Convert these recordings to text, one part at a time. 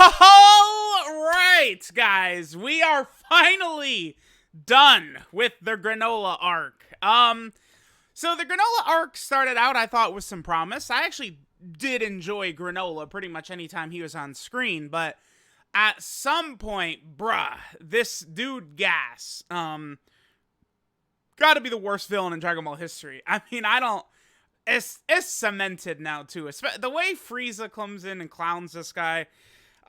All right, guys, we are finally done with the Granola arc. So the Granola arc started out, I thought, with some promise. I actually did enjoy Granola pretty much anytime he was on screen, but at some point, bruh, this dude Gas, gotta be the worst villain in Dragon Ball history. I mean, I don't. It's cemented now too. The way Frieza comes in and clowns this guy,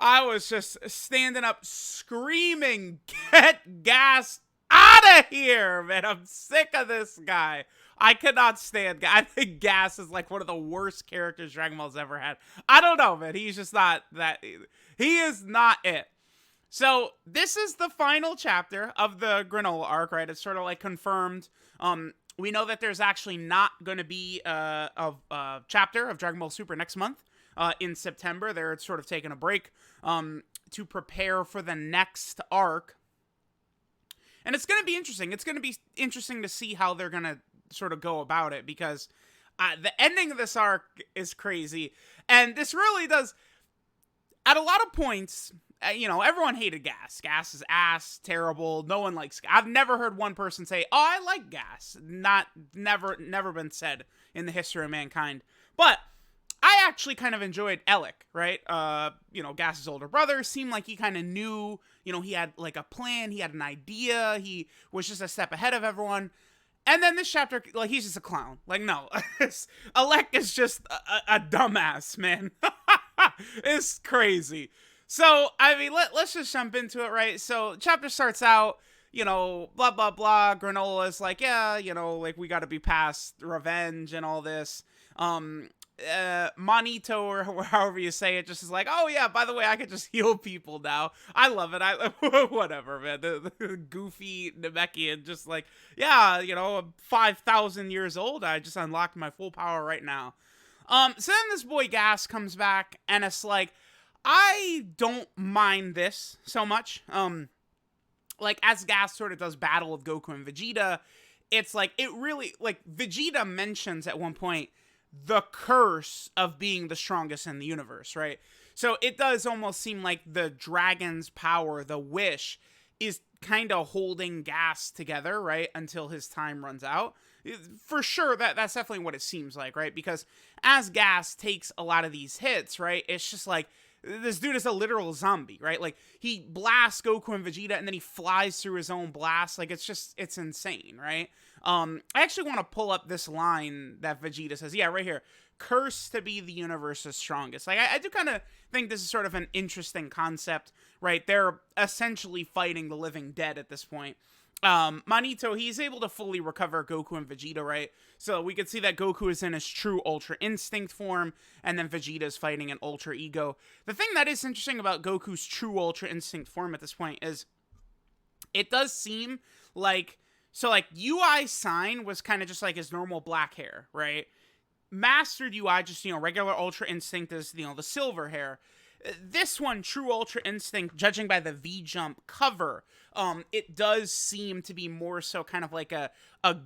I was just standing up screaming, "Get Gas out of here, man. I'm sick of this guy." I could not stand Gas. I think Gas is like one of the worst characters Dragon Ball's ever had. I don't know, man. He's just not that. He is not it. So this is the final chapter of the Granola arc, right? It's sort of like confirmed. We know that there's actually not going to be a chapter of Dragon Ball Super next month. In September, they're sort of taking a break to prepare for the next arc. And it's going to be interesting. It's going to be interesting to see how they're going to sort of go about it, because the ending of this arc is crazy. And this really does, at a lot of points, everyone hated Gas. Gas is ass, terrible. No one likes. I've never heard one person say, "Oh, I like Gas." Never been said in the history of mankind. But I actually kind of enjoyed Elec, right? Gas's older brother seemed like he kind of knew. He had like a plan. He had an idea. He was just a step ahead of everyone. And then this chapter, like, he's just a clown. Like, no, Elec is just a dumbass, man. It's crazy. So, I mean, let's just jump into it, right? So, chapter starts out, blah, blah, blah. Granola's like, yeah, like, we gotta be past revenge and all this. Manito, or however you say it, just is like, oh, yeah, by the way, I could just heal people now. I love it. Whatever, man. The goofy Namekian, just like, yeah, 5,000 years old. I just unlocked my full power right now. So then this boy Gas comes back, and it's like, I don't mind this so much. Like, as Gas sort of does battle with Goku and Vegeta, it's like, it really, like, Vegeta mentions at one point the curse of being the strongest in the universe, right? So it does almost seem like the dragon's power, the wish, is kind of holding Gas together, right? Until his time runs out. For sure, that's definitely what it seems like, right? Because as Gas takes a lot of these hits, right, it's just like, this dude is a literal zombie, right? Like, he blasts Goku and Vegeta, and then he flies through his own blast. Like, it's insane, right? I actually want to pull up this line that Vegeta says. Yeah, right here. Cursed to be the universe's strongest. Like, I do kind of think this is sort of an interesting concept, right? They're essentially fighting the living dead at this point. Manito, he's able to fully recover Goku and Vegeta, right? So we can see that Goku is in his true Ultra Instinct form, and then Vegeta is fighting an Ultra Ego. The thing that is interesting about Goku's true Ultra Instinct form at this point is it does seem like, so like UI Sign was kind of just like his normal black hair, right? Mastered UI, just, regular Ultra Instinct is, the silver hair. This one, True Ultra Instinct, judging by the V-Jump cover, it does seem to be more so kind of like a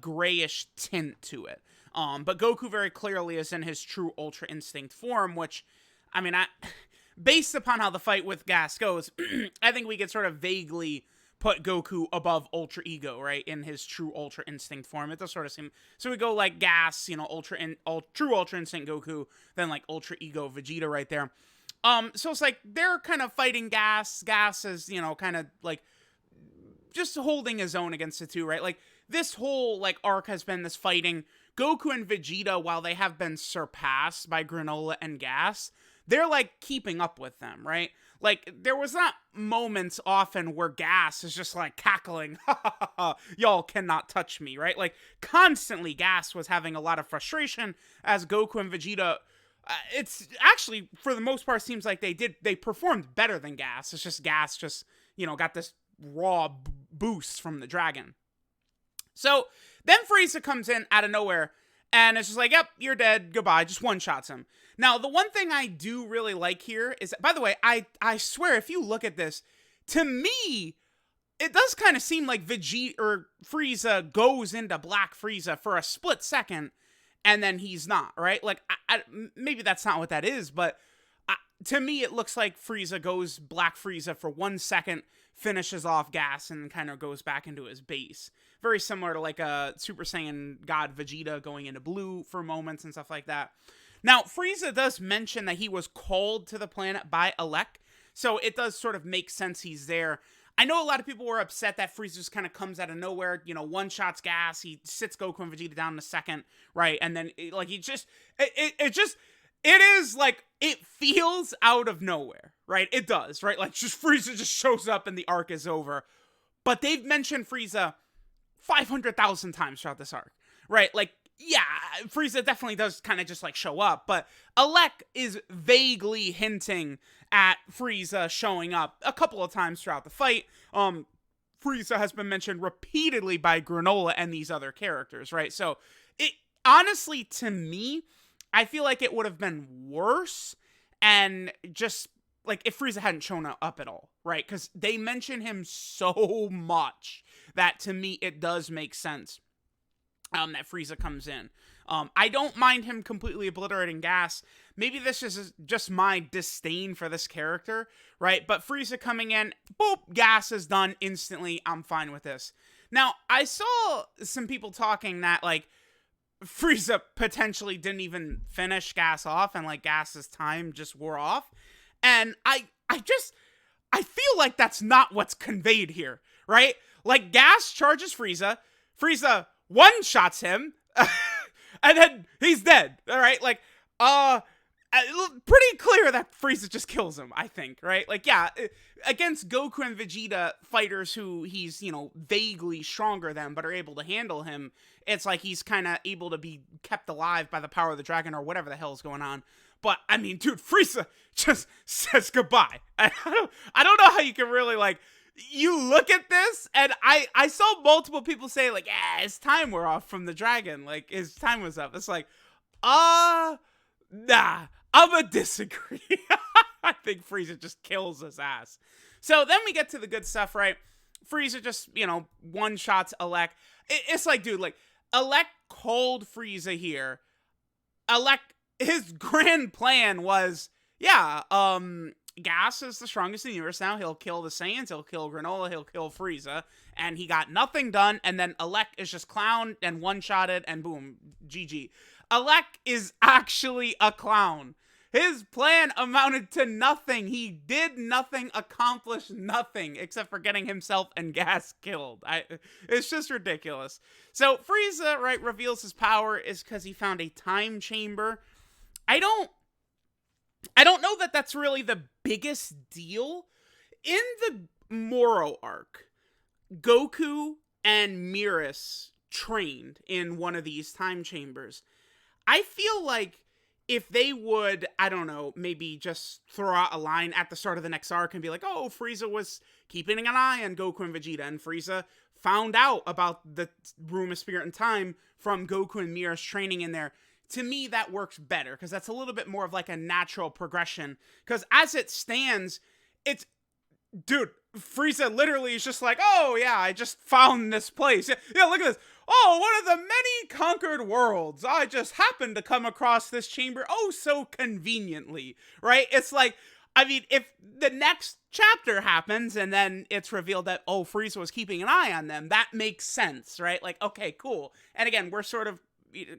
grayish tint to it. But Goku very clearly is in his True Ultra Instinct form, which, I mean, based upon how the fight with Gas goes, I think we could sort of vaguely put Goku above Ultra Ego, right, in his True Ultra Instinct form. It does sort of seem, so we go like Gas, True Ultra Instinct Goku, then like Ultra Ego Vegeta right there. So it's like, they're kind of fighting Gas. Gas is, kind of like just holding his own against the two, right? Like, this whole, like, arc has been this fighting. Goku and Vegeta, while they have been surpassed by Granola and Gas, they're, like, keeping up with them, right? Like, there was not moments often where Gas is just, like, cackling, ha ha ha ha, y'all cannot touch me, right? Like, constantly Gas was having a lot of frustration as Goku and Vegeta, it's actually, for the most part, seems like they performed better than Gas. It's just Gas just, got this raw boost from the dragon. So then Frieza comes in out of nowhere, and it's just like, yep, you're dead, goodbye, just one-shots him. Now, the one thing I do really like here is, by the way, I swear, if you look at this, to me, it does kind of seem like Vegeta, or Frieza goes into Black Frieza for a split second, and then he's not, right? Like, maybe that's not what that is, but to me, it looks like Frieza goes Black Frieza for 1 second, finishes off gas, and kind of goes back into his base. Very similar to like a Super Saiyan God Vegeta going into blue for moments and stuff like that. Now, Frieza does mention that he was called to the planet by Alec, so it does sort of make sense he's there. I know a lot of people were upset that Frieza just kind of comes out of nowhere, you know, one-shots gas, he sits Goku and Vegeta down in a second, right? And then, like, he just, it is, like, it feels out of nowhere, right? It does, right? Like, just Frieza just shows up and the arc is over. But they've mentioned Frieza 500,000 times throughout this arc, right? Like, yeah, Frieza definitely does kind of just, like, show up, but Alec is vaguely hinting at Frieza showing up a couple of times throughout the fight. Frieza has been mentioned repeatedly by Granola and these other characters, right? So, it honestly, to me, I feel like it would have been worse and just, like, if Frieza hadn't shown up at all, right? Because they mention him so much that, to me, it does make sense that Frieza comes in. I don't mind him completely obliterating gas. Maybe this is just my disdain for this character, right? But Frieza coming in, boop, gas is done instantly. I'm fine with this. Now, I saw some people talking that, like, Frieza potentially didn't even finish gas off and, like, gas's time just wore off. And I feel like that's not what's conveyed here, right? Like, gas charges Frieza one-shots him, and then he's dead, all right? Like, pretty clear that Frieza just kills him, I think, right? Like, yeah, against Goku and Vegeta, fighters who he's, you know, vaguely stronger than, but are able to handle him, it's like he's kind of able to be kept alive by the power of the dragon or whatever the hell's going on. But, I mean, dude, Frieza just says goodbye. I don't know how you can really, like, you look at this, and I saw multiple people say, like, yeah, his time wore off from the dragon. Like, his time was up. It's like, nah, I'ma disagree. I think Frieza just kills his ass. So then we get to the good stuff, right? Frieza just, you know, one-shots Alec. It's like, dude, like, Alec called Frieza here. Alec, his grand plan was, yeah, Gas is the strongest in the universe now. He'll kill the Saiyans, he'll kill Granola, he'll kill Frieza, and he got nothing done, and then Alec is just clowned and one-shotted, and boom, GG. Alec is actually a clown. His plan amounted to nothing. He did nothing, accomplished nothing, except for getting himself and Gas killed. It's just ridiculous. So Frieza, right, reveals his power is because he found a time chamber. I don't know that that's really the biggest deal. In the Moro arc, Goku and Miras trained in one of these time chambers. I feel like if they would, I don't know, maybe just throw out a line at the start of the next arc and be like, oh, Frieza was keeping an eye on Goku and Vegeta, and Frieza found out about the Room of Spirit and Time from Goku and Miras training in there. To me, that works better, because that's a little bit more of like a natural progression. Because as it stands, it's, dude, Frieza literally is just like, oh yeah, I just found this place. Yeah, look at this. Oh, one of the many conquered worlds. I just happened to come across this chamber oh so conveniently, right? It's like, I mean, if the next chapter happens and then it's revealed that, oh, Frieza was keeping an eye on them, that makes sense, right? Like, okay, cool. And again, we're sort of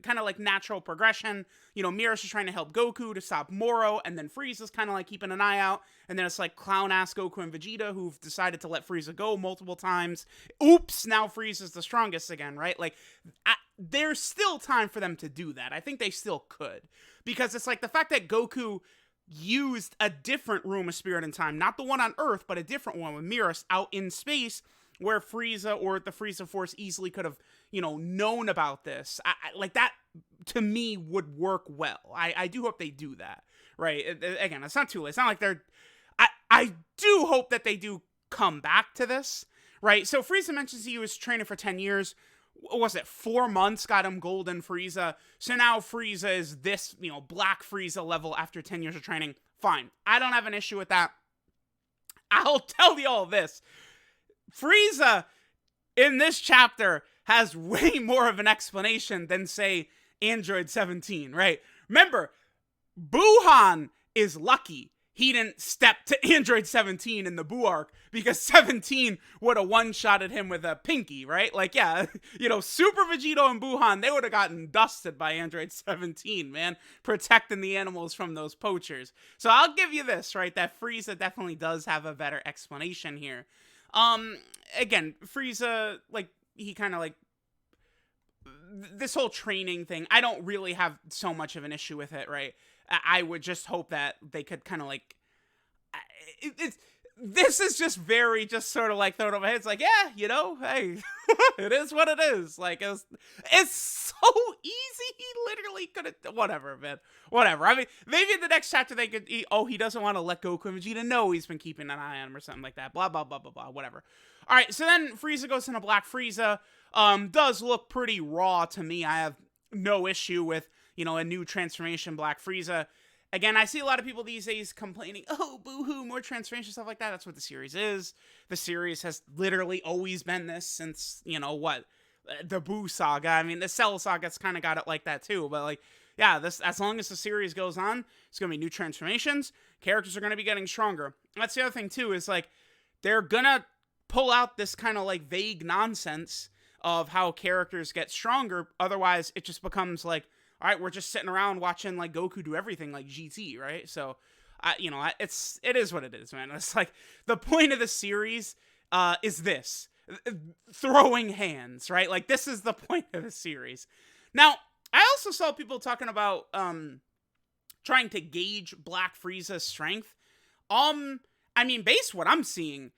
kind of like natural progression. You know, Miras is trying to help Goku to stop Moro, and then Frieza's kind of like keeping an eye out, and then it's like clown-ass Goku and Vegeta who've decided to let Frieza go multiple times. Oops, now Frieza's the strongest again, right? Like, there's still time for them to do that. I think they still could. Because it's like the fact that Goku used a different Room of Spirit and Time, not the one on Earth, but a different one with Miras out in space, where Frieza or the Frieza Force easily could have, you know, known about this. Like, that, to me, would work well. I do hope they do that, right? Again, it's not too late. It's not like they're... I do hope that they do come back to this, right? So Frieza mentions he was training for 10 years. What was it? 4 months got him Golden Frieza. So now Frieza is this, you know, Black Frieza level after 10 years of training. Fine. I don't have an issue with that. I'll tell you all this. Frieza, in this chapter, has way more of an explanation than, say, Android 17, right? Remember, Buhan is lucky. he didn't step to Android 17 in the Boo arc, because 17 would have one-shotted him with a pinky, right? Like, yeah, Super Vegito and Buhan, they would have gotten dusted by Android 17, man, protecting the animals from those poachers. So I'll give you this, right, that Frieza definitely does have a better explanation here. Again, Frieza, like, he kind of, like, this whole training thing, I don't really have so much of an issue with it, right? I would just hope that they could kind of like, this is just very, just sort of like thrown over my head. It's like, yeah, hey, it is what it is. Like, it's so easy. He literally could have, whatever, man. Whatever. I mean, maybe in the next chapter they could, he doesn't want to let Goku and Vegeta know he's been keeping an eye on him or something like that. Blah, blah, blah, blah, blah, whatever. All right, so then Frieza goes into Black Frieza. Does look pretty raw to me. I have no issue with, a new transformation Black Frieza. Again, I see a lot of people these days complaining, oh, boo-hoo, more transformation, stuff like that. That's what the series is. The series has literally always been this since, the Boo saga. I mean, the Cell saga's kind of got it like that too. But, like, yeah, this, as long as the series goes on, it's going to be new transformations. Characters are going to be getting stronger. That's the other thing, too, is, like, they're going to pull out this kind of, like, vague nonsense of how characters get stronger. Otherwise, it just becomes, like, all right, we're just sitting around watching, like, Goku do everything like GT, right? So, it is what it is, man. It's like, the point of the series is this. Throwing hands, right? Like, this is the point of the series. Now, I also saw people talking about trying to gauge Black Frieza's strength. I mean, based what I'm seeing,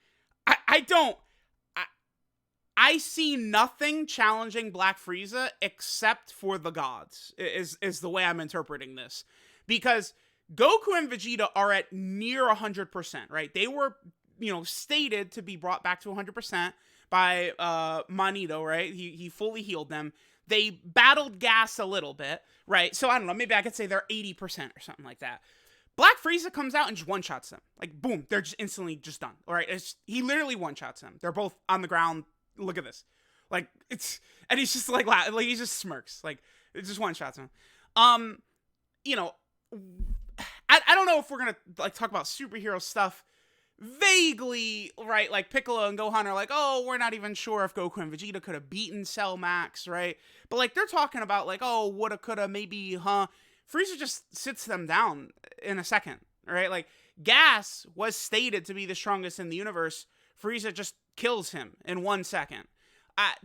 I see nothing challenging Black Frieza except for the gods, is the way I'm interpreting this. Because Goku and Vegeta are at near 100%, right? They were, stated to be brought back to 100% by Manito, right? He fully healed them. They battled Gas a little bit, right? So I don't know, maybe I could say they're 80% or something like that. Black Frieza comes out and just one-shots them. Like, boom, they're just instantly just done. All right, he literally one-shots them. They're both on the ground. Look at this. Like, and he's just like he just smirks. Like, it just one-shots him. I don't know if we're gonna, like, talk about superhero stuff vaguely, right? Like, Piccolo and Gohan are like, oh, we're not even sure if Goku and Vegeta could have beaten Cell Max, right? But, like, they're talking about, like, oh, woulda, coulda, maybe, Frieza just sits them down in a second, right? Like, Gas was stated to be the strongest in the universe. Frieza just kills him in 1 second.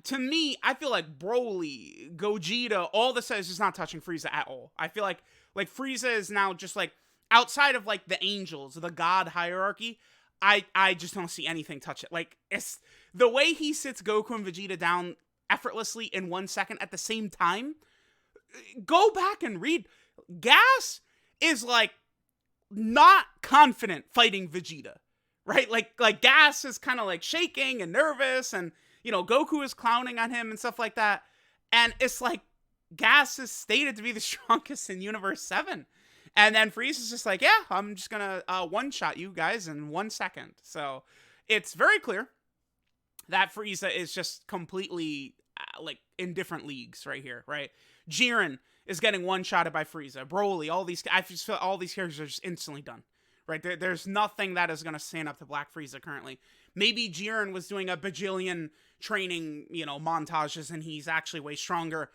To me, I feel like Broly, Gogeta, all this is just not touching Frieza at all. I feel like Frieza is now just, like, outside of, like, the angels, the god hierarchy, I just don't see anything touch it. Like, it's the way he sits Goku and Vegeta down effortlessly in 1 second at the same time. Go back and read. Gas is, like, not confident fighting Vegeta. Right? Like Gas is kind of, like, shaking and nervous, and, Goku is clowning on him and stuff like that. And it's like, Gas is stated to be the strongest in Universe 7. And then Frieza's just like, yeah, I'm just gonna one-shot you guys in 1 second. So, it's very clear that Frieza is just completely, like, in different leagues right here, right? Jiren is getting one-shotted by Frieza. Broly, I just feel all these characters are just instantly done. Right, there's nothing that is going to stand up to Black Frieza currently. Maybe Jiren was doing a bajillion training, montages, and he's actually way stronger.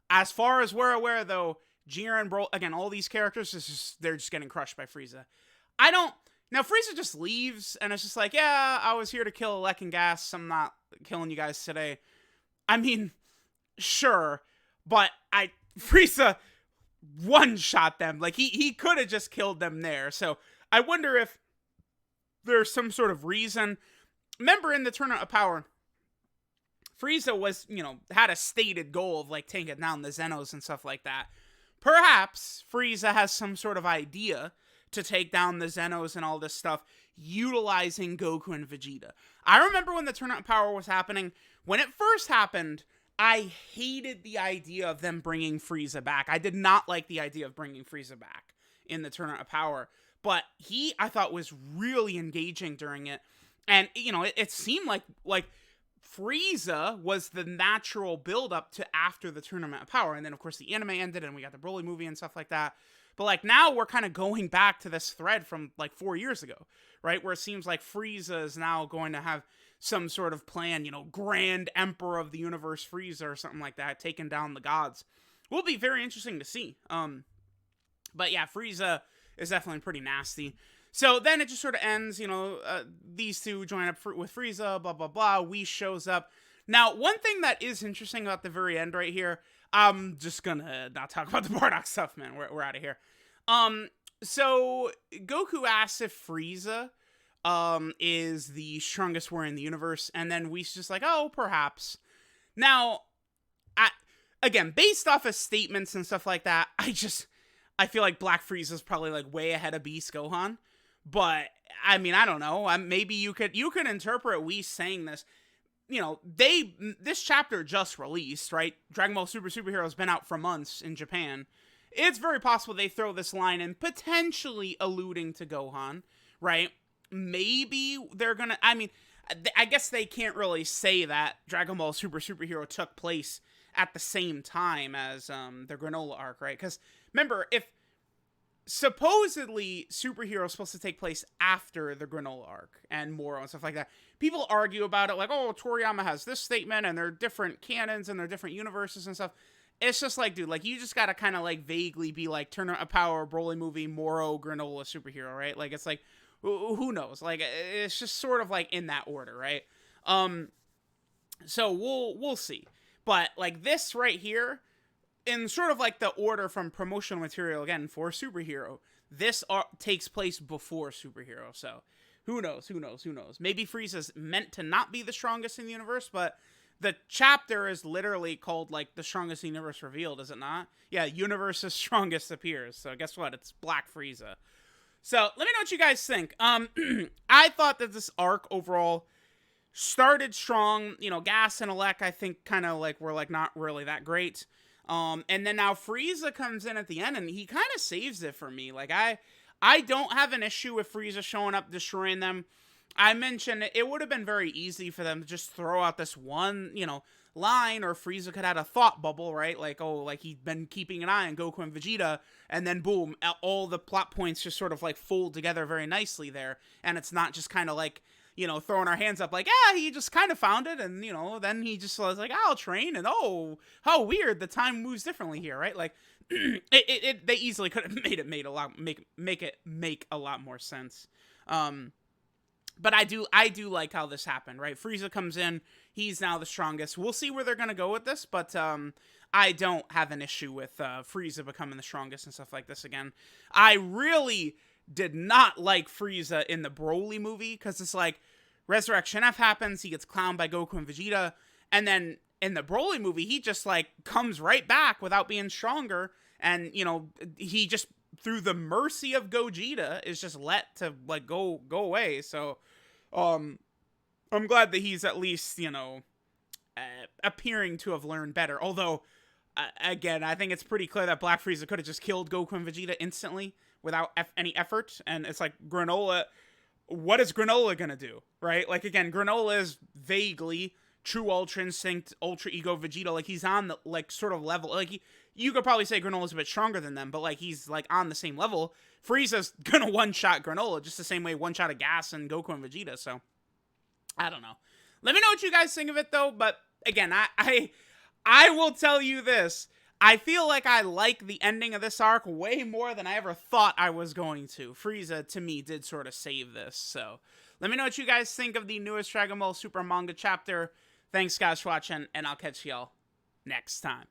As far as we're aware, though, Jiren, again, all these characters, they're just getting crushed by Frieza. Now Frieza just leaves, and it's just like, yeah, I was here to kill Lek and Gas, I'm not killing you guys today. I mean, sure, but Frieza one-shot them. Like, he could have just killed them there, so I wonder if there's some sort of reason. Remember in the Tournament of Power, Frieza was, had a stated goal of, like, taking down the Zenos and stuff like that. Perhaps Frieza has some sort of idea to take down the Zenos and all this stuff, utilizing Goku and Vegeta. I remember when the Tournament of Power was happening. When it first happened, I hated the idea of them bringing Frieza back. I did not like the idea of bringing Frieza back in the Tournament of Power. But I thought, was really engaging during it. And, it seemed like Frieza was the natural build-up to after the Tournament of Power. And then, of course, the anime ended, and we got the Broly movie and stuff like that. But like now we're kind of going back to this thread from like 4 years ago, right? Where it seems like Frieza is now going to have some sort of plan, you know, Grand Emperor of the Universe Frieza or something like that, taking down the gods. Will be very interesting to see. But yeah, Frieza is definitely pretty nasty. So then it just sort of ends, you know, these two join up with Frieza, blah, blah, blah. Whis shows up. Now, one thing that is interesting about the very end right here, I'm just gonna not talk about the Bardock stuff, man. We're out of here. So Goku asks if Frieza is the strongest warrior in the universe, and then Whis just like, oh, perhaps. Now, again, based off of statements and stuff like that, I feel like Black Frieza is probably like way ahead of Beast Gohan. But I mean, I don't know. Maybe you could interpret Whis saying this. You know, this chapter just released, right? Dragon Ball Super Superhero has been out for months in Japan. It's very possible they throw this line in, potentially alluding to Gohan, right? Maybe they're gonna. I mean, I guess they can't really say that Dragon Ball Super Superhero took place at the same time as the Granola arc, right? Because remember, if supposedly Superhero is supposed to take place after the Granola arc and Moro and stuff like that, people argue about it like, oh, Toriyama has this statement and they're different canons and they're different universes and stuff. It's just like, dude, like, you just gotta kind of like vaguely be like Tournament of Power, Broly movie, Moro, Granola, Superhero, right? Like, it's like, who knows? Like, it's just sort of like in that order, right? So we'll see. But like this right here, in sort of like the order from promotional material again for Superhero, this takes place before Superhero. So who knows? Maybe Frieza's meant to not be the strongest in the universe, but the chapter is literally called like the strongest in the universe revealed, is it not? Yeah, universe's strongest appears. So guess what? It's Black Frieza. So let me know what you guys think. I thought that this arc overall started strong. You know, Gas and Alec, I think, kind of like were like not really that great. And then now Frieza comes in at the end and he kind of saves it for me. Like I don't have an issue with Frieza showing up, destroying them. I mentioned it would have been very easy for them to just throw out this one, you know, line, or Frieza could have had a thought bubble, right? Like, oh, like he'd been keeping an eye on Goku and Vegeta, and then boom, all the plot points just sort of like fold together very nicely there. And it's not just kind of like, you know, throwing our hands up like, yeah, he just kind of found it, and, you know, then he just was like, I'll train, and oh, how weird, the time moves differently here, right? Like, they easily could have make a lot more sense. But I do like how this happened, right? Frieza comes in, he's now the strongest. We'll see where they're gonna go with this, but I don't have an issue with Frieza becoming the strongest and stuff like this again. I really did not like Frieza in the Broly movie, because it's like, Resurrection F happens, he gets clowned by Goku and Vegeta, and then in the Broly movie, he just like comes right back without being stronger, and, you know, he just, through the mercy of Gogeta, is just let to like go away. So I'm glad that he's at least, you know, appearing to have learned better. Although again, I think it's pretty clear that Black Frieza could have just killed Goku and Vegeta instantly without any effort. And it's like, Granola, what is Granola gonna do, right? Like, again, Granola is vaguely true Ultra Instinct, Ultra Ego Vegeta. Like, he's on the like sort of level. Like, you could probably say Granola's a bit stronger than them, but like, he's like on the same level. Frieza's gonna one-shot Granola just the same way one-shot a Gas and Goku and Vegeta. So I don't know. Let me know what you guys think of it though. But again, I will tell you this. I feel like I like the ending of this arc way more than I ever thought I was going to. Frieza, to me, did sort of save this. So let me know what you guys think of the newest Dragon Ball Super manga chapter. Thanks, guys, for watching, and I'll catch y'all next time.